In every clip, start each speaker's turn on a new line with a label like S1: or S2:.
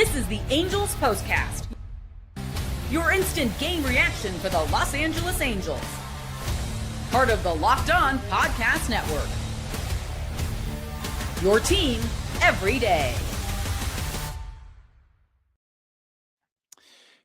S1: This is the Angels POSTCAST, your instant game reaction for the Los Angeles Angels. Part of the Locked On Podcast Network. Your team every day.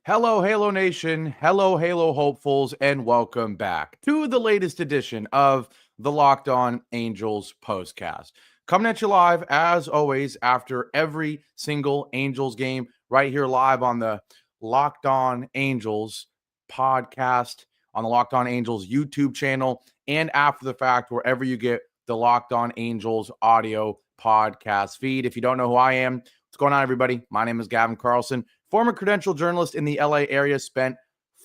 S2: Hello, Halo Nation. Hello, Halo hopefuls, and welcome back to the latest edition of the Locked On Angels POSTCAST. Coming at you live, as always, after every single Angels game, right here live on the Locked On Angels podcast, on the Locked On Angels YouTube channel, and after the fact, wherever you get the Locked On Angels audio podcast feed. If you don't know who I am, what's going on, everybody? My name is Gavin Carlson, former credentialed journalist in the LA area, spent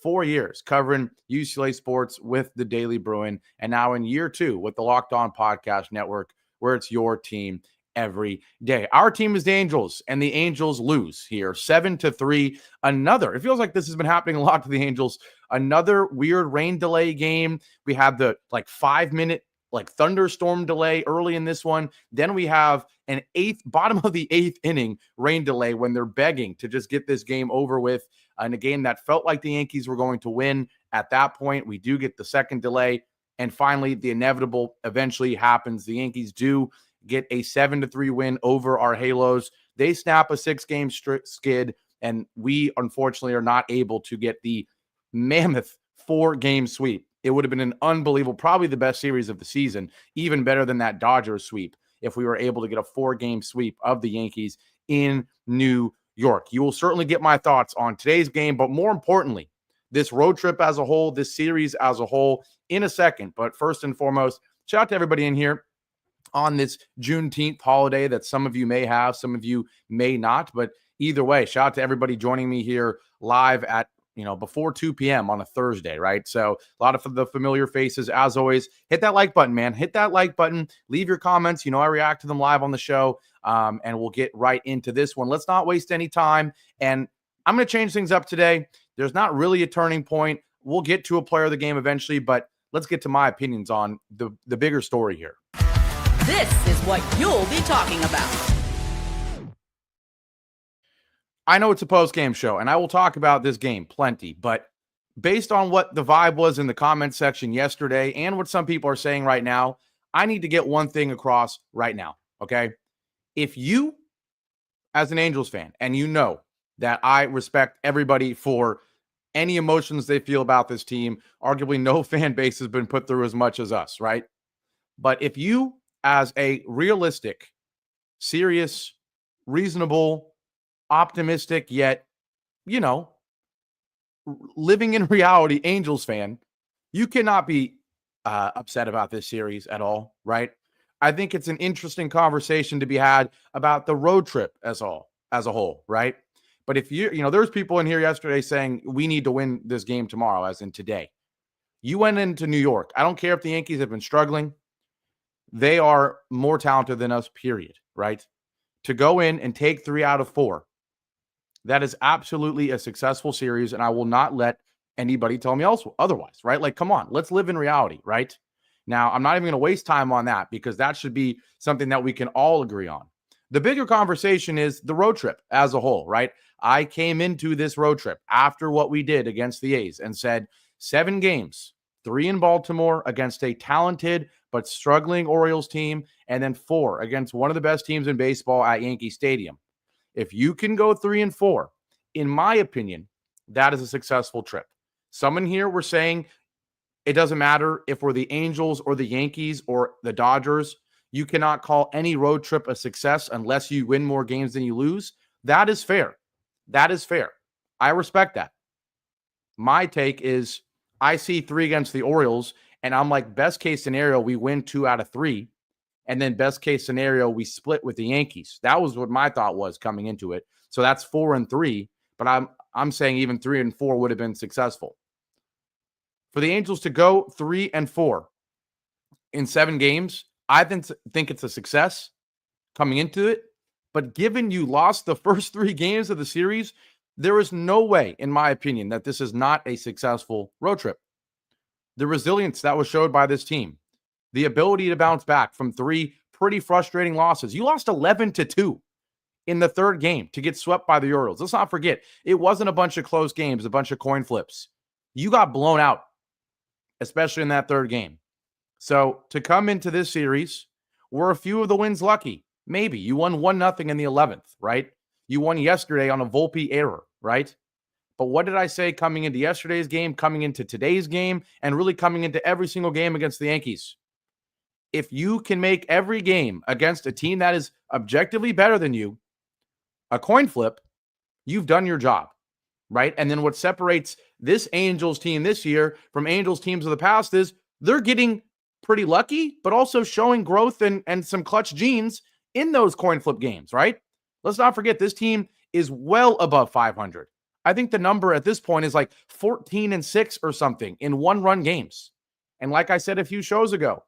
S2: 4 years covering UCLA sports with the Daily Bruin, and now in year 2 with the Locked On Podcast Network, where it's your team every day. Our team is the Angels, and the Angels lose here 7-3. It feels like this has been happening a lot to the Angels. Another weird rain delay game. We have the 5-minute thunderstorm delay early in this one. Then we have an bottom of the 8th inning rain delay when they're begging to just get this game over with. In a game that felt like the Yankees were going to win at that point. We do get the second delay. And finally, the inevitable eventually happens. The Yankees do get a 7-3 win over our Halos. They snap a 6-game skid, and we unfortunately are not able to get the mammoth 4-game sweep. It would have been an unbelievable, probably the best series of the season, even better than that Dodgers sweep, if we were able to get a 4-game sweep of the Yankees in New York. You will certainly get my thoughts on today's game, but more importantly, this road trip as a whole, this series as a whole, in a second. But first and foremost, shout out to everybody in here on this Juneteenth holiday that some of you may have, some of you may not. But either way, shout out to everybody joining me here live at before 2 p.m. on a Thursday, right? So a lot of the familiar faces. As always, hit that like button, man. Hit that like button. Leave your comments. I react to them live on the show, and we'll get right into this one. Let's not waste any time. And I'm going to change things up today. There's not really a turning point. We'll get to a player of the game eventually, but let's get to my opinions on the bigger story here.
S1: This is what you'll be talking about.
S2: I know it's a post-game show, and I will talk about this game plenty, but based on what the vibe was in the comment section yesterday and what some people are saying right now, I need to get one thing across right now, okay? If you, as an Angels fan, and you know that I respect everybody for any emotions they feel about this team, arguably no fan base has been put through as much as us, right? But if you, as a realistic, serious, reasonable, optimistic, yet, living in reality Angels fan, you cannot be upset about this series at all, right? I think it's an interesting conversation to be had about the road trip as a whole, right? But if there's people in here yesterday saying we need to win this game tomorrow, as in today. You went into New York. I don't care if the Yankees have been struggling. They are more talented than us, period, right? To go in and take 3 out of 4, that is absolutely a successful series, and I will not let anybody tell me otherwise, right? Come on, let's live in reality, right? Now, I'm not even going to waste time on that because that should be something that we can all agree on. The bigger conversation is the road trip as a whole, right? I came into this road trip after what we did against the A's and said 7 games, 3 in Baltimore against a talented but struggling Orioles team, and then 4 against one of the best teams in baseball at Yankee Stadium. If you can go 3-4, in my opinion, that is a successful trip. Someone here were saying it doesn't matter if we're the Angels or the Yankees or the Dodgers. You cannot call any road trip a success unless you win more games than you lose. That is fair. That is fair. I respect that. My take is I see 3 against the Orioles, and I'm like, best case scenario, we win 2 out of 3. And then best case scenario, we split with the Yankees. That was what my thought was coming into it. So that's 4-3. But I'm saying even 3-4 would have been successful. For the Angels to go 3-4 in 7 games, I think it's a success coming into it. But given you lost the first 3 games of the series, there is no way, in my opinion, that this is not a successful road trip. The resilience that was showed by this team, the ability to bounce back from 3 pretty frustrating losses. You lost 11-2 in the third game to get swept by the Orioles. Let's not forget, it wasn't a bunch of close games, a bunch of coin flips. You got blown out, especially in that third game. So to come into this series, were a few of the wins lucky? Maybe. You won 1-0 in the 11th, right? You won yesterday on a Volpe error, right? But what did I say coming into yesterday's game, coming into today's game, and really coming into every single game against the Yankees? If you can make every game against a team that is objectively better than you a coin flip, you've done your job, right? And then what separates this Angels team this year from Angels teams of the past is they're getting pretty lucky, but also showing growth and some clutch genes in those coin flip games, right? Let's not forget this team is well above 500. I think the number at this point is like 14-6 or something in one-run games. And like I said a few shows ago,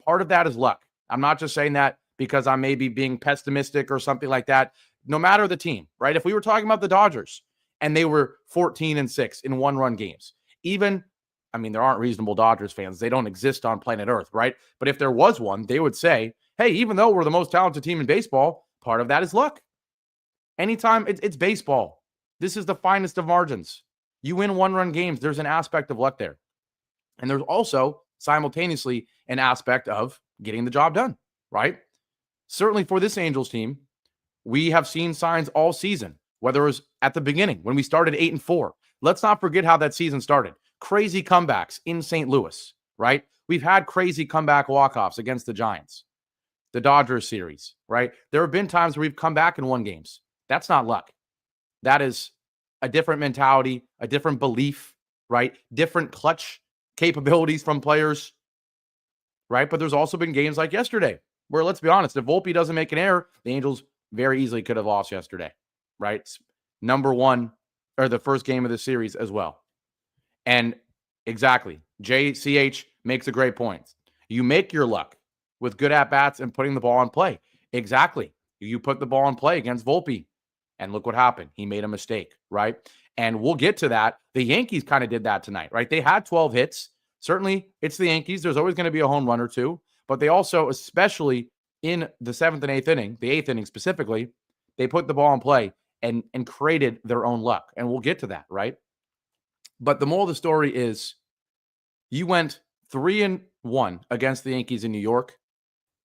S2: part of that is luck. I'm not just saying that because I may be being pessimistic or something like that. No matter the team, right? If we were talking about the Dodgers and they were 14-6 in one-run games, even, I mean, there aren't reasonable Dodgers fans. They don't exist on planet Earth, right? But if there was one, they would say, hey, even though we're the most talented team in baseball, part of that is luck. Anytime it's baseball, this is the finest of margins. You win one-run games, there's an aspect of luck there. And there's also simultaneously an aspect of getting the job done, right? Certainly for this Angels team, we have seen signs all season, whether it was at the beginning when we started 8-4. Let's not forget how that season started. Crazy comebacks in St. Louis, right? We've had crazy comeback walk-offs against the Giants, the Dodgers series, right? There have been times where we've come back and won games. That's not luck. That is a different mentality, a different belief, right? Different clutch capabilities from players, right? But there's also been games like yesterday where, let's be honest, if Volpe doesn't make an error, the Angels very easily could have lost yesterday, right? It's number one, or the first game of the series as well. And exactly, JCH makes a great point. You make your luck with good at-bats and putting the ball in play. Exactly. You put the ball in play against Volpe, and look what happened. He made a mistake, right? And we'll get to that. The Yankees kind of did that tonight, right? They had 12 hits. Certainly, it's the Yankees. There's always going to be a home run or two. But they also, especially in the 7th and 8th inning, the 8th inning specifically, they put the ball in play and created their own luck. And we'll get to that, right? But the moral of the story is you went 3-1 against the Yankees in New York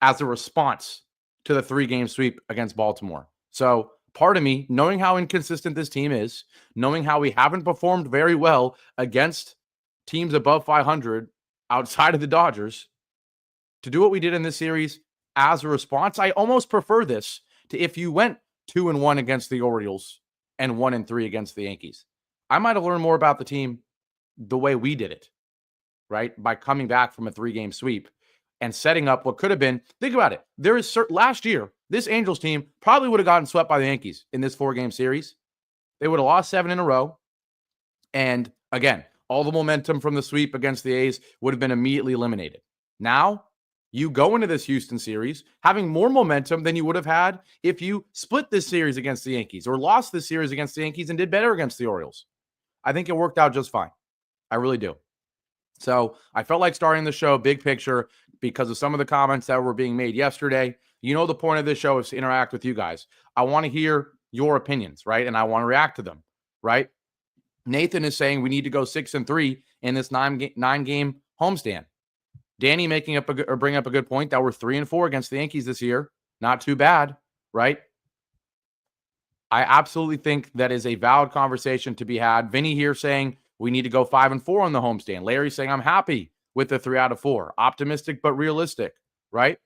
S2: as a response to the 3-game sweep against Baltimore. So part of me, knowing how inconsistent this team is, knowing how we haven't performed very well against teams above 500 outside of the Dodgers, to do what we did in this series as a response, I almost prefer this to if you went 2-1 against the Orioles and 1-3 against the Yankees. I might have learned more about the team the way we did it, right? By coming back from a 3-game sweep and setting up what could have been, think about it. There is last year, this Angels team probably would have gotten swept by the Yankees in this 4-game series. They would have lost 7 in a row. And again, all the momentum from the sweep against the A's would have been immediately eliminated. Now, you go into this Houston series having more momentum than you would have had if you split this series against the Yankees or lost this series against the Yankees and did better against the Orioles. I think it worked out just fine. I really do. So I felt like starting the show big picture because of some of the comments that were being made yesterday. You know, the point of this show is to interact with you guys. I want to hear your opinions, right? And I want to react to them, right? Nathan is saying we need to go 6-3 in this 9-game homestand. Danny bring up a good point that we're 3-4 against the Yankees this year. Not too bad, right? I absolutely think that is a valid conversation to be had. Vinny here saying we need to go 5-4 on the homestand. Larry saying I'm happy with the 3 out of 4. Optimistic but realistic, right?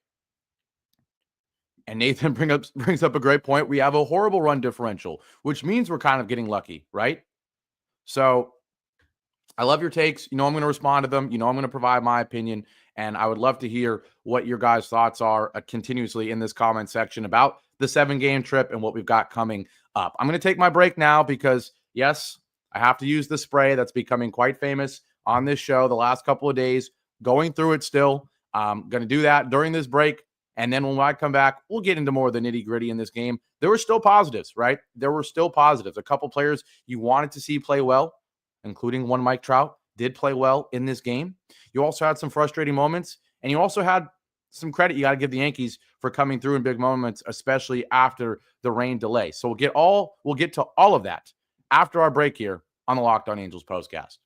S2: And Nathan brings up a great point. We have a horrible run differential, which means we're kind of getting lucky, right? So I love your takes. You know I'm going to respond to them. You know I'm going to provide my opinion. And I would love to hear what your guys' thoughts are continuously in this comment section about the 7-game trip and what we've got coming up. I'm going to take my break now because, yes, I have to use the spray that's becoming quite famous on this show the last couple of days. Going through it still. I'm going to do that during this break. And then when I come back, we'll get into more of the nitty-gritty in this game. There were still positives, right? There were still positives. A couple players you wanted to see play well, including one Mike Trout, did play well in this game. You also had some frustrating moments, and you also had some credit you got to give the Yankees for coming through in big moments, especially after the rain delay. So we'll get to all of that after our break here on the Locked On Angels postcast.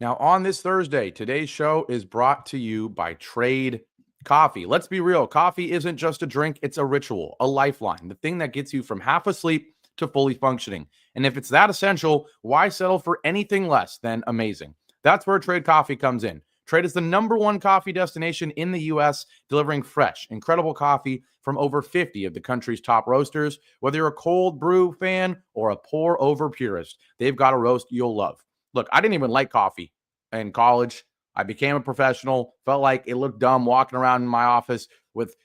S2: Now, on this Thursday, today's show is brought to you by Trade Coffee. Let's be real. Coffee isn't just a drink. It's a ritual, a lifeline, the thing that gets you from half asleep to fully functioning. And if it's that essential, why settle for anything less than amazing? That's where Trade Coffee comes in. Trade is the #1 coffee destination in the U.S., delivering fresh, incredible coffee from over 50 of the country's top roasters. Whether you're a cold brew fan or a pour-over purist, they've got a roast you'll love. Look, I didn't even like coffee in college. I became a professional, felt like it looked dumb walking around in my office with,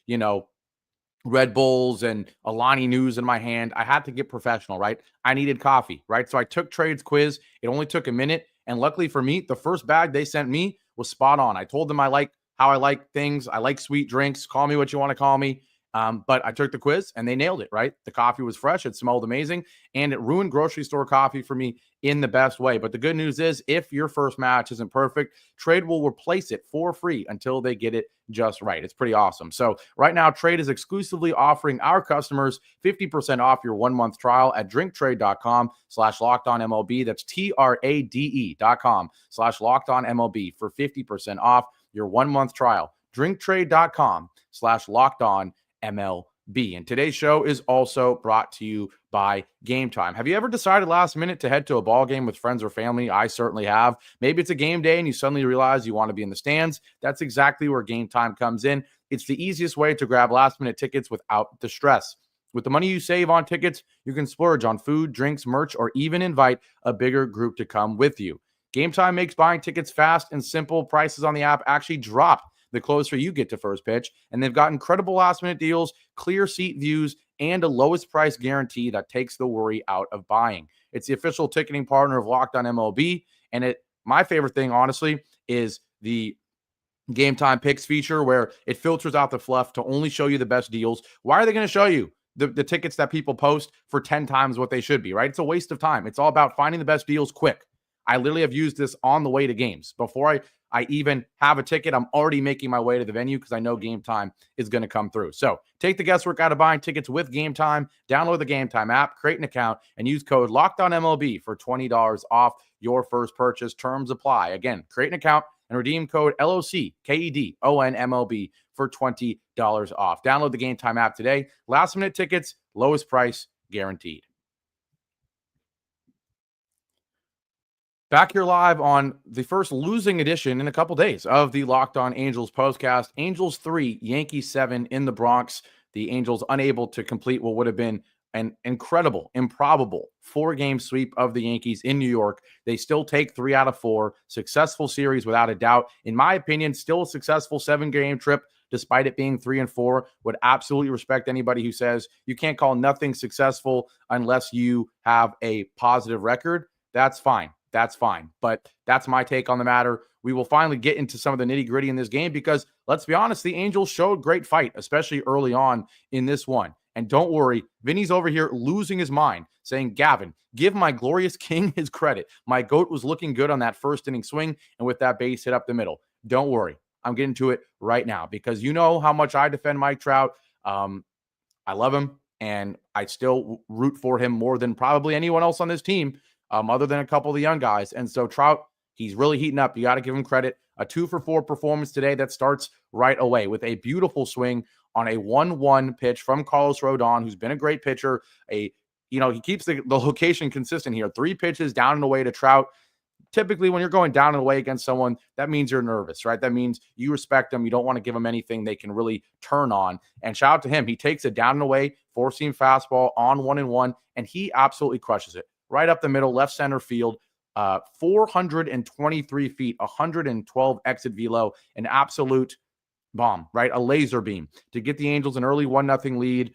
S2: Red Bulls and Alani News in my hand. I had to get professional, right? I needed coffee, right? So I took Trade's quiz. It only took a minute. And luckily for me, the first bag they sent me was spot on. I told them how I like things. I like sweet drinks. Call me what you want to call me. But I took the quiz and they nailed it, right? The coffee was fresh. It smelled amazing. And it ruined grocery store coffee for me in the best way. But the good news is if your first match isn't perfect, Trade will replace it for free until they get it just right. It's pretty awesome. So right now, Trade is exclusively offering our customers 50% off your 1-month trial at drinktrade.com/lockedonmlb. That's TRADE.com/lockedonmlb for 50% off your 1-month trial. drinktrade.com/lockedonmlb. And today's show is also brought to you by Gametime. Have you ever decided last minute to head to a ball game with friends or family? I certainly have. Maybe it's a game day and you suddenly realize you want to be in the stands. That's exactly where Gametime comes in. It's the easiest way to grab last minute tickets without the stress. With the money you save on tickets, you can splurge on food, drinks, merch, or even invite a bigger group to come with you. Gametime makes buying tickets fast and simple. Prices on the app actually drop the closer you get to first pitch. And they've got incredible last-minute deals, clear seat views, and a lowest price guarantee that takes the worry out of buying. It's the official ticketing partner of Locked On MLB. And my favorite thing, honestly, is the Gametime Picks feature where it filters out the fluff to only show you the best deals. Why are they going to show you the tickets that people post for 10 times what they should be, right? It's a waste of time. It's all about finding the best deals quick. I literally have used this on the way to games. Before I even have a ticket, I'm already making my way to the venue because I know Gametime is going to come through. So take the guesswork out of buying tickets with Gametime. Download the Gametime app, create an account, and use code LOCKEDONMLB for $20 off your first purchase. Terms apply. Again, create an account and redeem code LOCKEDONMLB for $20 off. Download the Gametime app today. Last minute tickets, lowest price guaranteed. Back here live on the first losing edition in a couple days of the Locked On Angels postcast. Angels 3, Yankees 7 in the Bronx. The Angels unable to complete what would have been an incredible, improbable 4-game sweep of the Yankees in New York. They still take 3 out of 4. Successful series without a doubt. In my opinion, still a successful 7-game trip despite it being 3-4. Would absolutely respect anybody who says you can't call nothing successful unless you have a positive record. That's fine. That's fine. But that's my take on the matter. We will finally get into some of the nitty-gritty in this game because, let's be honest, the Angels showed great fight, especially early on in this one. And don't worry, Vinny's over here losing his mind, saying, Gavin, give my glorious king his credit. My GOAT was looking good on that first inning swing and with that base hit up the middle. Don't worry. I'm getting to it right now because you know how much I defend Mike Trout. I love him, and I still root for him more than probably anyone else on this team. Other than a couple of the young guys. And so Trout, he's really heating up. You got to give him credit. A 2-for-4 performance today that starts right away with a beautiful swing on a 1-1 pitch from Carlos Rodon, who's been a great pitcher. He keeps the location consistent here. 3 pitches down and away to Trout. Typically, when you're going down and away against someone, that means you're nervous, right? That means you respect them. You don't want to give them anything they can really turn on. And shout out to him. He takes a down and away 4-seam fastball on 1-1, and he absolutely crushes it. Right up the middle, left center field, 423 feet, 112 exit velo, an absolute bomb, right? A laser beam to get the Angels an early 1-0 lead.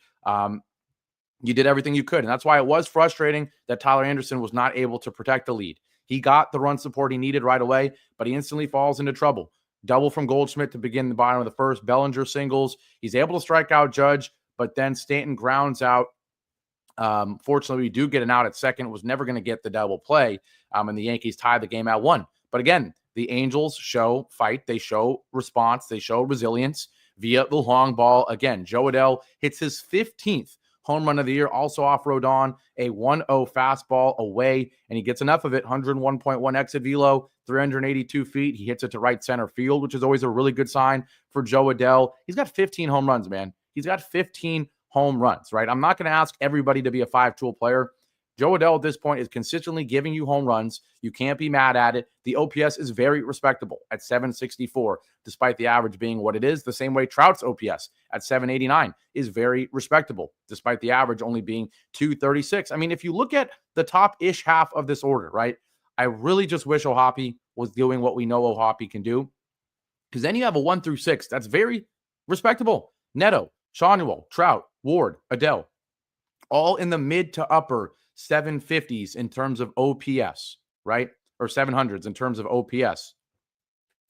S2: You did everything you could. And that's why it was frustrating that Tyler Anderson was not able to protect the lead. He got the run support he needed right away, but he instantly falls into trouble. Double from Goldschmidt to begin the bottom of the first. Bellinger singles. He's able to strike out Judge, but then Stanton grounds out Fortunately, we do get an out at second. Was never going to get the double play, and the Yankees tied the game at 1. But again, the Angels show fight. They show response. They show resilience via the long ball. Again, Joe Adell hits his 15th home run of the year, also off Rodon, a 1-0 fastball away, and he gets enough of it, 101.1 exit velo, 382 feet. He hits it to right center field, which is always a really good sign for Joe Adell. He's got 15 home runs, man. He's got 15 home runs, right? I'm not going to ask everybody to be a 5-tool player. Joe Adell at this point is consistently giving you home runs. You can't be mad at it. The OPS is very respectable at 764, despite the average being what it is. The same way Trout's OPS at 789 is very respectable, despite the average only being 236. I mean, if you look at the top-ish half of this order, right, I really just wish O'Hoppe was doing what we know O'Hoppe can do, because then you have a 1 through 6 that's very respectable. Neto, Shawnuel, Trout, Ward, Adell, all in the mid to upper 750s in terms of OPS, right? Or 700s in terms of OPS.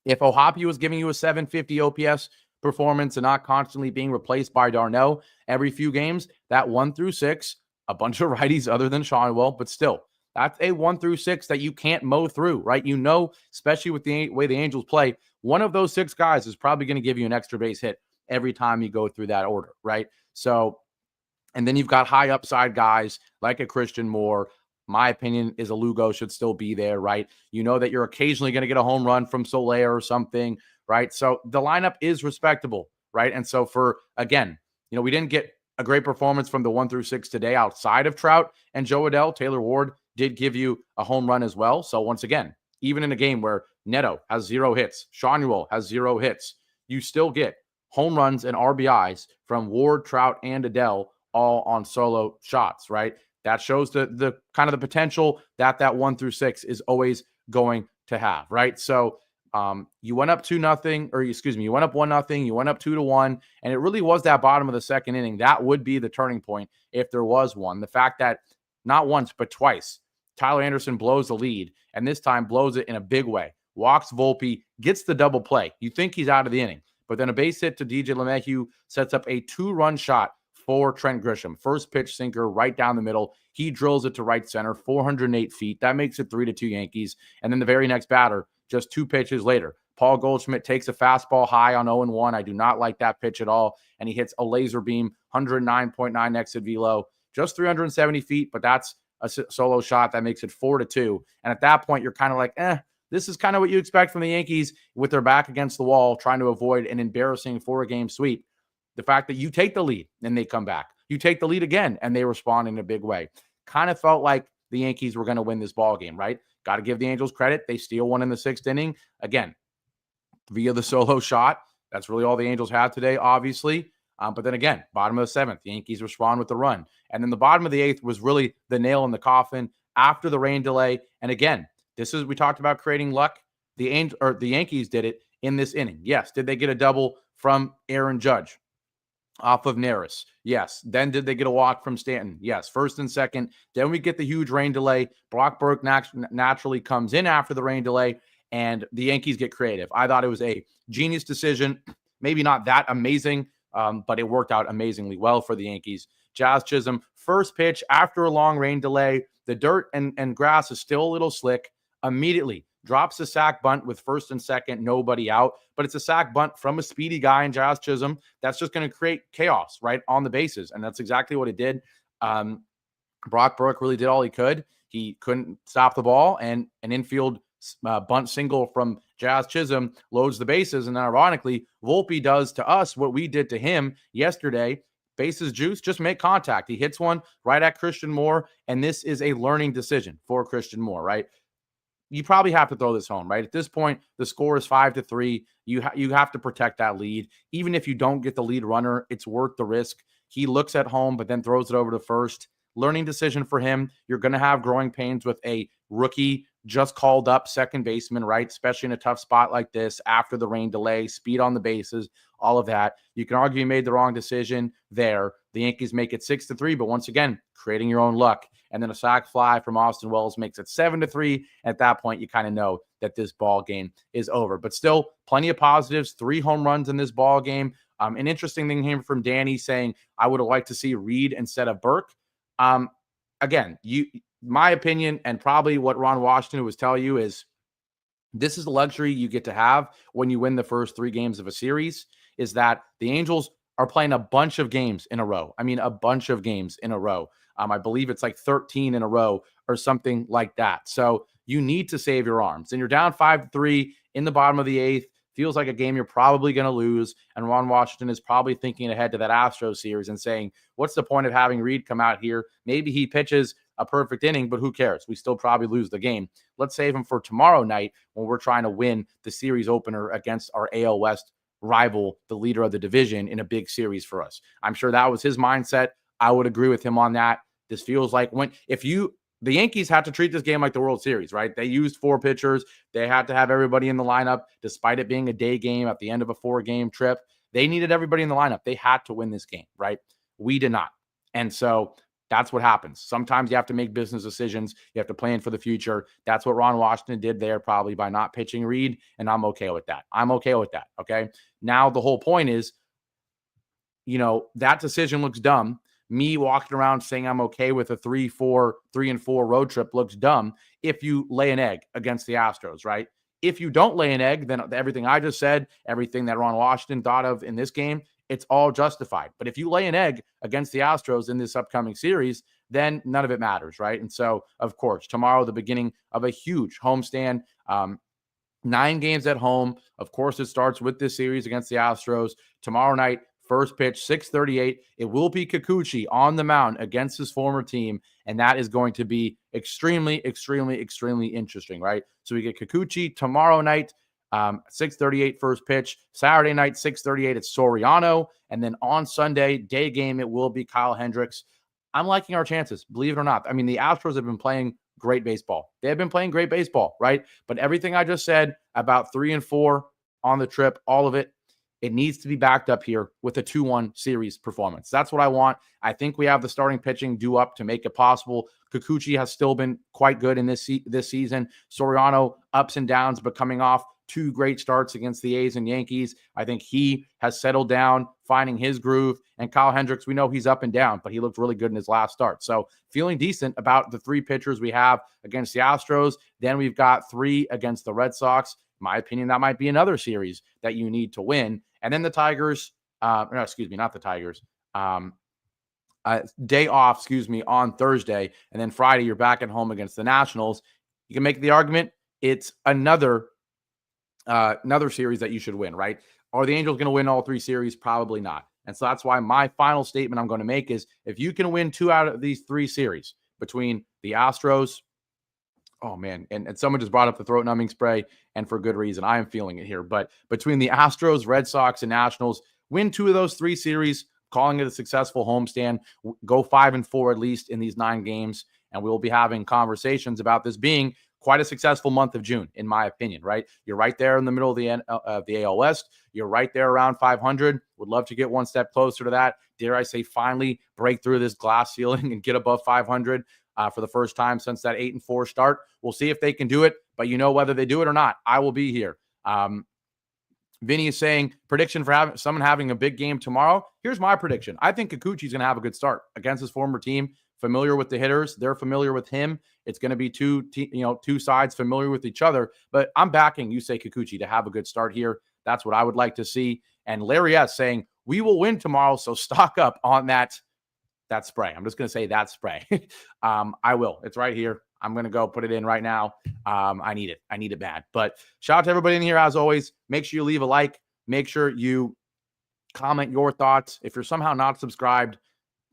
S2: If O'Hoppe was giving you a 750 OPS performance and not constantly being replaced by d'Arnaud every few games, that 1 through 6, a bunch of righties other than Shawnuel, but still, that's a 1 through 6 that you can't mow through, right? You know, especially with the way the Angels play, one of those 6 guys is probably going to give you an extra base hit every time you go through that order, right? So, and then you've got high upside guys like a Christian Moore. My opinion is a Lugo should still be there, right? You know that you're occasionally going to get a home run from Soler or something, right? So the lineup is respectable, right? And so for, again, you know, we didn't get a great performance from the 1 through 6 today outside of Trout and Joe Adell. Taylor Ward did give you a home run as well. So once again, even in a game where Neto has 0 hits, Shawnuel has 0 hits, you still get home runs and RBIs from Ward, Trout, and Adell, all on solo shots, right? That shows the kind of the potential that 1 through 6 is always going to have, right? So you went up 2-0, or excuse me, you went up 1-0, you went up 2-1, and it really was that bottom of the second inning. That would be the turning point if there was one. The fact that not once, but twice, Tyler Anderson blows the lead, and this time blows it in a big way. Walks Volpe, gets the double play. You think he's out of the inning, but then a base hit to DJ LeMahieu sets up a 2-run shot for Trent Grisham. First pitch sinker right down the middle. He drills it to right center, 408 feet. That makes it 3-2 Yankees. And then the very next batter, just 2 pitches later, Paul Goldschmidt takes a fastball high on 0-1. I do not like that pitch at all. And he hits a laser beam, 109.9 exit velo, just 370 feet, but that's a solo shot. That makes it 4-2. And at that point, you're kind of like, this is kind of what you expect from the Yankees with their back against the wall, trying to avoid an embarrassing 4-game sweep. The fact that you take the lead and they come back, you take the lead again and they respond in a big way. Kind of felt like the Yankees were going to win this ball game, right? Got to give the Angels credit. They steal one in the 6th inning. Again, via the solo shot. That's really all the Angels had today, obviously. But then again, bottom of the 7th, the Yankees respond with the run. And then the bottom of the 8th was really the nail in the coffin after the rain delay. And again, we talked about creating luck. The Yankees did it in this inning. Yes. Did they get a double from Aaron Judge off of Neris? Yes. Then did they get a walk from Stanton? Yes. First and second. Then we get the huge rain delay. Brock Burke naturally comes in after the rain delay, and the Yankees get creative. I thought it was a genius decision. Maybe not that amazing, but it worked out amazingly well for the Yankees. Jazz Chisholm, first pitch after a long rain delay. The dirt and grass is still a little slick. Immediately drops a sack bunt with first and second, nobody out. But it's a sack bunt from a speedy guy in Jazz Chisholm. That's just going to create chaos, right, on the bases. And that's exactly what it did. Brock Burke really did all he could. He couldn't stop the ball, and an infield bunt single from Jazz Chisholm loads the bases. And then ironically, Volpe does to us what we did to him yesterday. Bases juice, just make contact. He hits one right at Christian Moore, and this is a learning decision for Christian Moore, right? You probably have to throw this home, right? At this point, the score is 5-3. You have to protect that lead. Even if you don't get the lead runner, it's worth the risk. He looks at home, but then throws it over to first. Learning decision for him. You're going to have growing pains with a rookie just called up second baseman, right? Especially in a tough spot like this after the rain delay, speed on the bases, all of that. You can argue you made the wrong decision there. The Yankees make it 6-3, but once again, creating your own luck. And then a sac fly from Austin Wells makes it 7-3. At that point, you kind of know that this ball game is over. But still, plenty of positives. 3 home runs in this ball game. An interesting thing came from Danny saying, I would have liked to see Reed instead of Burke. Again, my opinion, and probably what Ron Washington was telling you, is this is the luxury you get to have when you win the first 3 games of a series, is that the Angels are playing a bunch of games in a row. I mean, a bunch of games in a row. I believe it's like 13 in a row or something like that. So you need to save your arms. And you're down 5-3 in the bottom of the 8th. Feels like a game you're probably going to lose. And Ron Washington is probably thinking ahead to that Astros series and saying, what's the point of having Reed come out here? Maybe he pitches a perfect inning, but who cares? We still probably lose the game. Let's save him for tomorrow night when we're trying to win the series opener against our AL West rival, the leader of the division, in a big series for us. I'm sure that was his mindset. I would agree with him on that. This feels like the Yankees had to treat this game like the World Series, right? They used 4 pitchers. They had to have everybody in the lineup, despite it being a day game at the end of a 4-game trip. They needed everybody in the lineup. They had to win this game, right? We did not. And so that's what happens. Sometimes you have to make business decisions. You have to plan for the future. That's what Ron Washington did there, probably by not pitching Reed, and I'm okay with that. I'm okay with that, okay? Now, the whole point is, that decision looks dumb. Me walking around saying I'm okay with a 3-4 road trip looks dumb if you lay an egg against the Astros, right? If you don't lay an egg, then everything I just said, everything that Ron Washington thought of in this game, it's all justified. But if you lay an egg against the Astros in this upcoming series, then none of it matters, right? And so, of course, tomorrow, the beginning of a huge homestand, 9 games at home. Of course, it starts with this series against the Astros. Tomorrow night, first pitch, 6:38. It will be Kikuchi on the mound against his former team, and that is going to be extremely, extremely, extremely interesting, right? So we get Kikuchi tomorrow night, 6:38 first pitch. Saturday night, 6:38, it's Soriano. And then on Sunday, day game, it will be Kyle Hendricks. I'm liking our chances, believe it or not. I mean, the Astros have been playing great baseball. They have been playing great baseball, right? But everything I just said about 3-4 on the trip, all of it, it needs to be backed up here with a 2-1 series performance. That's what I want. I think we have the starting pitching due up to make it possible. Kikuchi has still been quite good in this season. Soriano, ups and downs, but coming off 2 great starts against the A's and Yankees, I think he has settled down, finding his groove. And Kyle Hendricks, we know he's up and down, but he looked really good in his last start. So feeling decent about the 3 pitchers we have against the Astros. Then we've got 3 against the Red Sox. In my opinion, that might be another series that you need to win. And then the Tigers, not the Tigers, day off, on Thursday. And then Friday, you're back at home against the Nationals. You can make the argument it's another series that you should win, right? Are the Angels going to win all 3 series? Probably not. And so that's why my final statement I'm going to make is, if you can win 2 out of these 3 series between the Astros, oh man, and someone just brought up the throat numbing spray, and for good reason. I am feeling it here. But between the Astros, Red Sox, and Nationals, win 2 of those 3 series, calling it a successful homestand, go 5-4 at least in these 9 games, and we'll be having conversations about this being quite a successful month of June, in my opinion, right? You're right there in the middle of the AL West. You're right there around 500. Would love to get one step closer to that. Dare I say, finally break through this glass ceiling and get above 500 for the first time since that 8-4 start. We'll see if they can do it, but whether they do it or not, I will be here. Vinny is saying prediction for someone having a big game tomorrow. Here's my prediction. I think Kikuchi's going to have a good start against his former team. Familiar with the hitters, they're familiar with him. It's going to be two sides familiar with each other. But I'm backing Yusei Kikuchi to have a good start here. That's what I would like to see. And Larry S saying we will win tomorrow, so stock up on that spray. I'm just going to say that spray. I will. It's right here. I'm going to go put it in right now. I need it. I need it bad. But shout out to everybody in here as always. Make sure you leave a like. Make sure you comment your thoughts. If you're somehow not subscribed,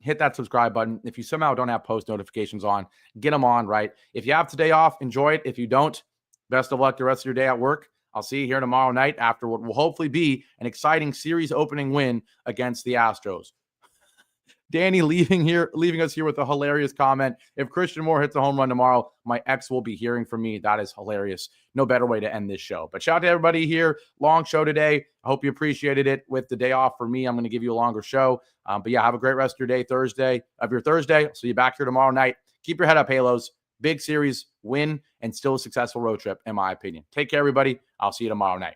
S2: hit that subscribe button. If you somehow don't have post notifications on, get them on, right? If you have today off, enjoy it. If you don't, best of luck the rest of your day at work. I'll see you here tomorrow night after what will hopefully be an exciting series opening win against the Astros. Danny leaving us here with a hilarious comment. If Christian Moore hits a home run tomorrow, my ex will be hearing from me. That is hilarious. No better way to end this show. But shout out to everybody here. Long show today. I hope you appreciated it. With the day off for me, I'm going to give you a longer show. But yeah, have a great rest of your day, Thursday. I'll see you back here tomorrow night. Keep your head up, Halos. Big series, win, and still a successful road trip, in my opinion. Take care, everybody. I'll see you tomorrow night.